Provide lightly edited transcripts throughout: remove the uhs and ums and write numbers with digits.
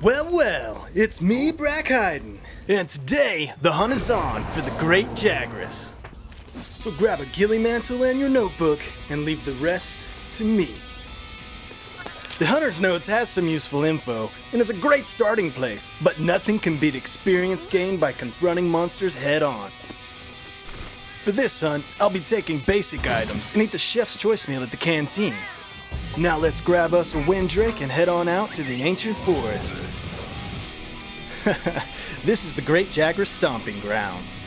Well, it's me, Brakk-Hieden, and today the hunt is on for the Great Jagras. So grab a Ghillie Mantle and your notebook and leave the rest to me. The Hunter's Notes has some useful info and is a great starting place, but nothing can beat experience gained by confronting monsters head on. For this hunt, I'll be taking basic items and eat the chef's choice meal at the canteen. Now let's grab us a windrake and head on out to the ancient forest. This is the Great Jagras stomping grounds.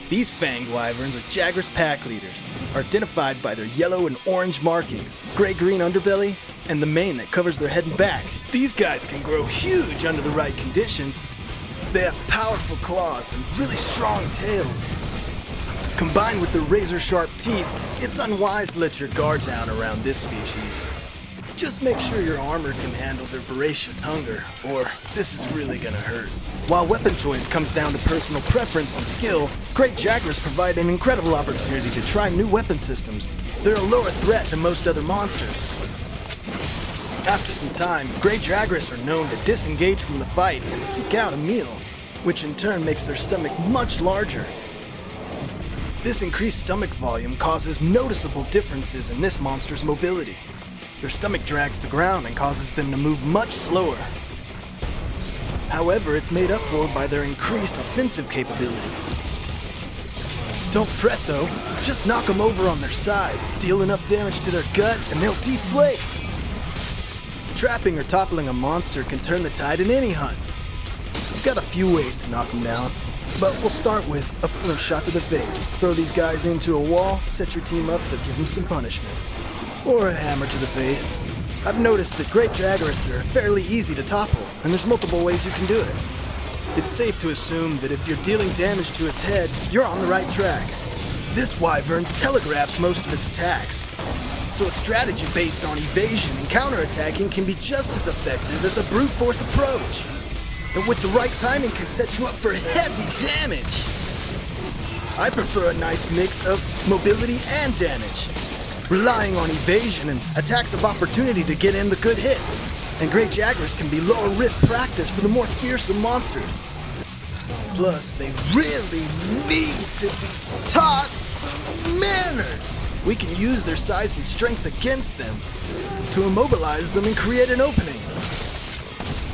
These fanged wyverns are Jagras pack leaders, are identified by their yellow and orange markings, gray-green underbelly, and the mane that covers their head and back. These guys can grow huge under the right conditions. They have powerful claws and really strong tails. Combined with their razor-sharp teeth, it's unwise to let your guard down around this species. Just make sure your armor can handle their voracious hunger, or this is really gonna hurt. While weapon choice comes down to personal preference and skill, Great Jagras provide an incredible opportunity to try new weapon systems. They're a lower threat than most other monsters. After some time, Great Jagras are known to disengage from the fight and seek out a meal, which in turn makes their stomach much larger. This increased stomach volume causes noticeable differences in this monster's mobility. Their stomach drags the ground and causes them to move much slower. However, it's made up for by their increased offensive capabilities. Don't fret though, just knock them over on their side, deal enough damage to their gut, and they'll deflate. Trapping or toppling a monster can turn the tide in any hunt. We've got a few ways to knock them down, but we'll start with a flinch shot to the face. Throw these guys into a wall, set your team up to give them some punishment. Or a hammer to the face. I've noticed that Great Jagras are fairly easy to topple, and there's multiple ways you can do it. It's safe to assume that if you're dealing damage to its head, you're on the right track. This wyvern telegraphs most of its attacks, so a strategy based on evasion and counterattacking can be just as effective as a brute force approach. And with the right timing can set you up for heavy damage. I prefer a nice mix of mobility and damage, relying on evasion and attacks of opportunity to get in the good hits. And Great Jagras can be lower risk practice for the more fearsome monsters. Plus, they really need to be taught some manners. We can use their size and strength against them to immobilize them and create an opening.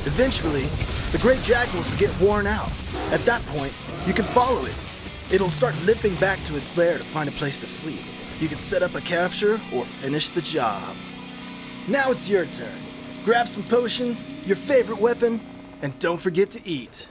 Eventually, the Great Jagras will get worn out. At that point, you can follow it. It'll start limping back to its lair to find a place to sleep. You can set up a capture or finish the job. Now it's your turn. Grab some potions, your favorite weapon, and don't forget to eat.